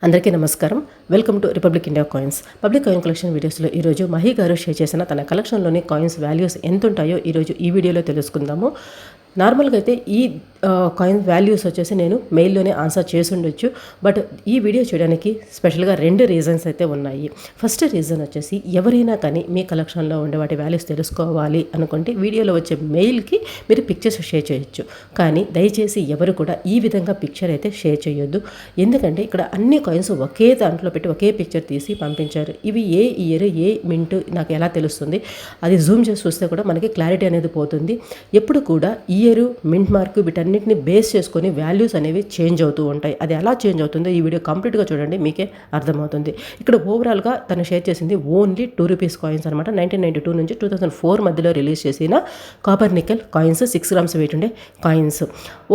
అందరికీ నమస్కారం. Welcome to republic India coins. Public coin collection వీడియోస్లో ఈరోజు మహి గారు షేర్ చేసిన తన కలెక్షన్లోని కాయిన్స్ వాల్యూస్ ఎంత ఉంటాయో ఈరోజు ఈ వీడియోలో తెలుసుకుందాము. నార్మల్గా అయితే ఈ కాయిన్ వాల్యూస్ వచ్చేసి నేను మెయిల్లోనే ఆన్సర్ చేసి ఉండొచ్చు. బట్ ఈ వీడియో చేయడానికి స్పెషల్గా 2 రీజన్స్ అయితే ఉన్నాయి. ఫస్ట్ రీజన్ వచ్చేసి ఎవరైనా కానీ మీ కలెక్షన్లో ఉండే వాటి వాల్యూస్ తెలుసుకోవాలి అనుకుంటే వీడియోలో వచ్చే మెయిల్కి మీరు పిక్చర్స్ షేర్ చేయొచ్చు. కానీ దయచేసి ఎవరు కూడా ఈ విధంగా పిక్చర్ అయితే షేర్ చేయొద్దు. ఎందుకంటే ఇక్కడ అన్ని కాయిన్స్ ఒకే దాంట్లో పెట్టి ఒకే పిక్చర్ తీసి పంపించారు. ఇవి ఏ ఇయర్ ఏ మింట్ నాకు ఎలా తెలుస్తుంది? అది జూమ్ చేసి చూస్తే కూడా మనకి క్లారిటీ అనేది పోతుంది. ఎప్పుడు కూడా ఇయర్ మింట్ మార్క్ వీటన్నిటిని బేస్ చేసుకొని వాల్యూస్ అనేవి చేంజ్ అవుతూ ఉంటాయి. అది ఎలా చేంజ్ అవుతుందో ఈ వీడియో కంప్లీట్గా చూడండి, మీకే అర్థమవుతుంది. ఇక్కడ ఓవరాల్గా తను షేర్ చేసింది ఓన్లీ ₹2 కాయిన్స్ అనమాట. 1992 నుంచి 2004 మధ్యలో రిలీజ్ చేసిన copper nickel coins, 6 grams weight ఉండే కాయిన్స్.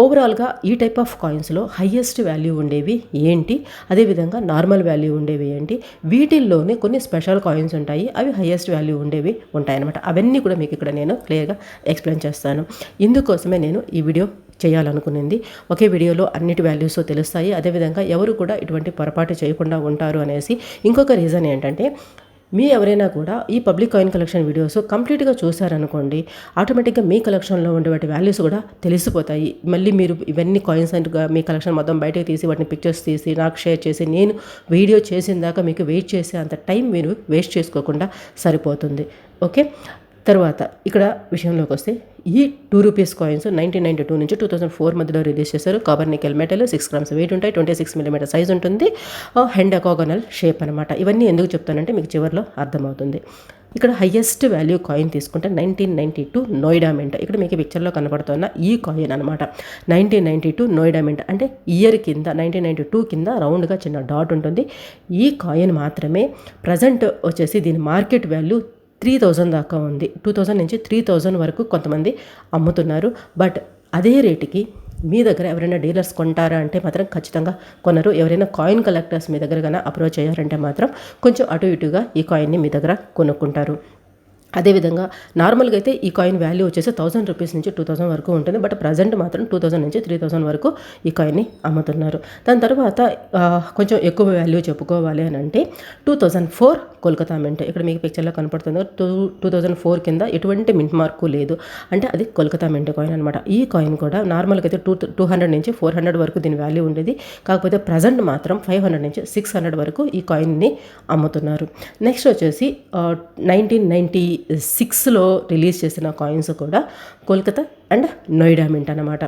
ఓవరాల్గా ఈ టైప్ ఆఫ్ కాయిన్స్లో హయ్యెస్ట్ వాల్యూ ఉండేవి ఏంటి, అదేవిధంగా నార్మల్ వాల్యూ ఉండేవి ఏంటి, వీటిల్లోనే కొన్ని స్పెషల్ కాయిన్స్ ఉంటాయి, అవి హయ్యెస్ట్ వాల్యూ ఉండేవి ఉంటాయన్నమాట. అవన్నీ కూడా మీకు ఇక్కడ నేను క్లియర్గా ఎక్స్ప్లెయిన్ చేస్తాను. ఇందుకోసమే నేను ఈ వీడియో చేయాలనుకునింది. ఒకే వీడియోలో అన్నిటి వాల్యూస్ తెలుస్తాయి. అదేవిధంగా ఎవరు కూడా ఇటువంటి పొరపాటు చేయకుండా ఉంటారు అనేసి. ఇంకొక రీజన్ ఏంటంటే, మీ ఎవరైనా కూడా ఈ పబ్లిక్ కాయిన్ కలెక్షన్ వీడియోస్ కంప్లీట్గా చూసారనుకోండి, ఆటోమేటిక్గా మీ కలెక్షన్లో ఉండే వాటి వాల్యూస్ కూడా తెలిసిపోతాయి. మళ్ళీ మీరు ఇవన్నీ కాయిన్స్ అంటుగా మీ కలెక్షన్ మొత్తం బయటకు తీసి వాటిని పిక్చర్స్ తీసి నాకు షేర్ చేసి నేను వీడియో చేసిన దాకా మీకు వెయిట్ చేసే అంత టైం మీరు వేస్ట్ చేసుకోకుండా సరిపోతుంది. ఓకే, తర్వాత ఇక్కడ విషయంలోకి వస్తే ఈ ₹2 కాయిన్స్ 1992 నుంచి 2004 మధ్యలో రిలీజ్ చేశారు. Copper nickel metal, 6 grams weight ఉంటాయి, 26 mm సైజ్ ఉంటుంది, హెండాకోగనల్ షేప్ అనమాట. ఇవన్నీ ఎందుకు చెప్తానంటే మీకు చివరిలో అర్థమవుతుంది. ఇక్కడ హయ్యెస్ట్ వాల్యూ కాయిన్ తీసుకుంటే 1992 నోయిడా మింట్. ఇక్కడ మీకు పిక్చర్లో కనపడుతున్న ఈ కాయిన్ అనమాట. 1992 నోయిడా మింట్ అంటే ఇయర్ కింద 1992 కింద రౌండ్గా చిన్న డాట్ ఉంటుంది. ఈ కాయిన్ మాత్రమే ప్రజెంట్ వచ్చేసి దీని మార్కెట్ వాల్యూ 3000 దాకా ఉంది. 2000 నుంచి 3000 వరకు కొంతమంది అమ్ముతున్నారు. బట్ అదే రేటుకి మీ దగ్గర ఎవరైనా డీలర్స్ కొంటారా అంటే మాత్రం ఖచ్చితంగా కొనరు. ఎవరైనా కాయిన్ కలెక్టర్స్ మీ దగ్గర కన్నా అప్రోచ్ అయ్యారంటే మాత్రం కొంచెం అటు ఇటుగా ఈ కాయిన్ని మీ దగ్గర కొనుక్కుంటారు. అదేవిధంగా నార్మల్గా అయితే ఈ కాయిన్ వాల్యూ వచ్చేసి ₹1000 నుంచి 2000 వరకు ఉంటుంది. బట్ ప్రజెంట్ మాత్రం 2000 నుంచి 3000 వరకు ఈ కాయిన్ని అమ్ముతున్నారు. దాని తర్వాత కొంచెం ఎక్కువ వాల్యూ చెప్పుకోవాలి అని అంటే 2004 కోల్కతా మింట్. ఇక్కడ మీకు పిక్చర్లో కనపడుతుంది. 2004 కింద ఎటువంటి మింట్ మార్కు లేదు, అంటే అది కోల్కతా మింట్ కాయిన్ అనమాట. ఈ కాయిన్ కూడా నార్మల్గా అయితే 200 నుంచి 400 వరకు దీని వాల్యూ ఉండేది. కాకపోతే ప్రజెంట్ మాత్రం 500 నుంచి 600 వరకు ఈ కాయిన్ని అమ్ముతున్నారు. నెక్స్ట్ వచ్చేసి 1996లో రిలీజ్ చేసిన కాయిన్స్ కూడా కోల్కతా అండ్ నోయిడా మింట్ అనమాట.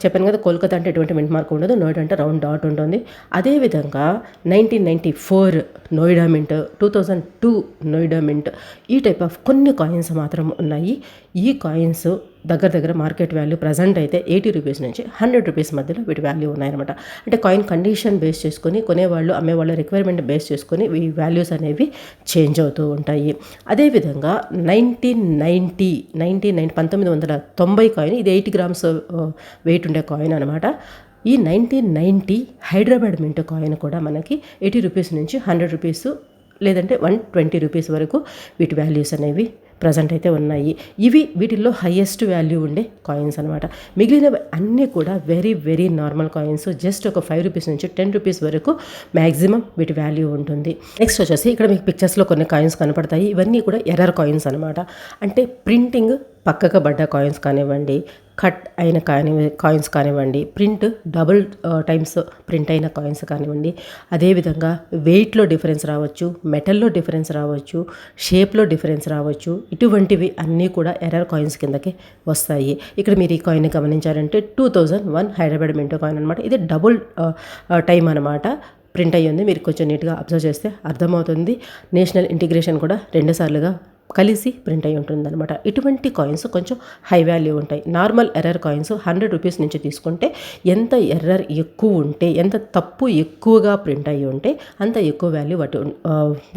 చెప్పాను కదా, కోల్కతా అంటే ఎటువంటి మింట్ మార్క్ ఉండదు, నోయిడా అంటే రౌండ్ డాట్ ఉంటుంది. అదేవిధంగా 1994 నోయిడా మింట్, 2002 నోయిడా మింట్, ఈ టైప్ ఆఫ్ కొన్ని కాయిన్స్ మాత్రం ఉన్నాయి. ఈ కాయిన్స్ దగ్గర మార్కెట్ వాల్యూ ప్రజెంట్ అయితే ₹80 నుంచి ₹100 మధ్యలో వీటి వాల్యూ ఉన్నాయన్నమాట. అంటే కాయిన్ కండిషన్ బేస్ చేసుకొని కొనేవాళ్ళు అమ్మేవాళ్ళ రిక్వైర్మెంట్ బేస్ చేసుకొని ఈ వాల్యూస్ అనేవి చేంజ్ అవుతూ ఉంటాయి. అదేవిధంగా 1990 కాయిన్, ఇది 8 grams వెయిట్ ఉండే కాయిన్ అనమాట. ఈ 1990 హైదరాబాద్ మింట్ కాయిన్ కూడా మనకి ₹80 నుంచి ₹100 లేదంటే ₹120 వరకు వీటి వాల్యూస్ అనేవి ప్రజెంట్ అయితే ఉన్నాయి. వీటిల్లో హయ్యెస్ట్ వాల్యూ ఉండే కాయిన్స్ అనమాట. మిగిలినవి అన్నీ కూడా వెరీ నార్మల్ కాయిన్స్. జస్ట్ ఒక ₹5 నుంచి ₹10 వరకు మ్యాక్సిమం వీటి వాల్యూ ఉంటుంది. నెక్స్ట్ వచ్చేసి ఇక్కడ మీకు పిక్చర్స్లో కొన్ని కాయిన్స్ కనపడతాయి. ఇవన్నీ కూడా ఎర్రర్ కాయిన్స్ అనమాట. అంటే ప్రింటింగ్ పక్కగా పడ్డ కాయిన్స్ కానివ్వండి, కట్ అయిన కాయిన్స్ కానివ్వండి, ప్రింట్ డబుల్ టైమ్స్ ప్రింట్ అయిన కాయిన్స్ కానివ్వండి, అదేవిధంగా వెయిట్లో డిఫరెన్స్ రావచ్చు, మెటల్లో డిఫరెన్స్ రావచ్చు, షేప్లో డిఫరెన్స్ రావచ్చు. ఇటువంటివి అన్నీ కూడా ఎర్రర్ కాయిన్స్ కిందకి వస్తాయి. ఇక్కడ మీరు ఈ కాయిన్ గమనించారంటే 2001 హైదరాబాద్ మింట్ కాయిన్ అనమాట. ఇది డబుల్ టైమ్ అనమాట ప్రింట్ అయ్యింది. మీరు కొంచెం నీట్గా అబ్జర్వ్ చేస్తే అర్థమవుతుంది. నేషనల్ ఇంటిగ్రేషన్ కూడా 2 సార్లుగా కలిసి ప్రింట్ అయి ఉంటుందన్నమాట. ఇటువంటి కాయిన్స్ కొంచెం హై వాల్యూ ఉంటాయి. నార్మల్ ఎర్రర్ కాయిన్స్ ₹100 నుంచి తీసుకుంటే ఎంత ఎర్రర్ ఎక్కువ ఉంటే, ఎంత తప్పు ఎక్కువగా ప్రింట్ అయ్యి ఉంటే అంత ఎక్కువ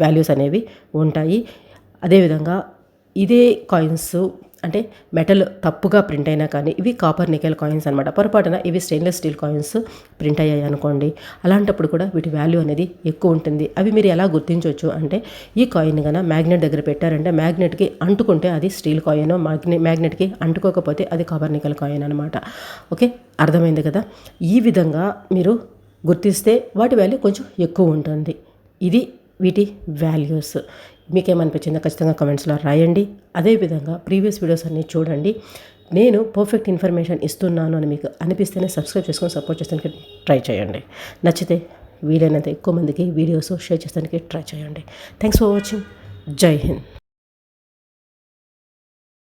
వాల్యూస్ అనేవి ఉంటాయి. అదేవిధంగా ఇదే కాయిన్స్ అంటే మెటల్ తప్పుగా ప్రింట్ అయినా కానీ ఇవి కాపర్ నికెల్ కాయిన్స్ అనమాట. పొరపాటున ఇవి స్టెయిన్లెస్ స్టీల్ కాయిన్స్ ప్రింట్ అయ్యాయి అనుకోండి, అలాంటప్పుడు కూడా వీటి వాల్యూ అనేది ఎక్కువ ఉంటుంది. అవి మీరు ఎలా గుర్తించవచ్చు అంటే, ఈ కాయిన్ కన్నా మ్యాగ్నెట్ దగ్గర పెట్టారంటే మ్యాగ్నెట్కి అంటుకుంటే అది స్టీల్ కాయిన్, మ్యాగ్నెట్కి అంటుకోకపోతే అది కాపర్ నికెల్ కాయిన్ అనమాట. ఓకే, అర్థమైంది కదా. ఈ విధంగా మీరు గుర్తిస్తే వాటి వాల్యూ కొంచెం ఎక్కువ ఉంటుంది. ఇది వీటి వాల్యూస్. మీకేమనిపించిందో ఖచ్చితంగా కమెంట్స్లో రాయండి. అదేవిధంగా ప్రీవియస్ వీడియోస్ అన్నీ చూడండి. నేను పర్ఫెక్ట్ ఇన్ఫర్మేషన్ ఇస్తున్నాను అని మీకు అనిపిస్తేనే సబ్స్క్రైబ్ చేసుకొని సపోర్ట్ చేస్తానికి ట్రై చేయండి. నచ్చితే వీలైనంత ఎక్కువ మందికి వీడియోస్ షేర్ చేస్తానికి ట్రై చేయండి. Thanks for watching. జై హింద్.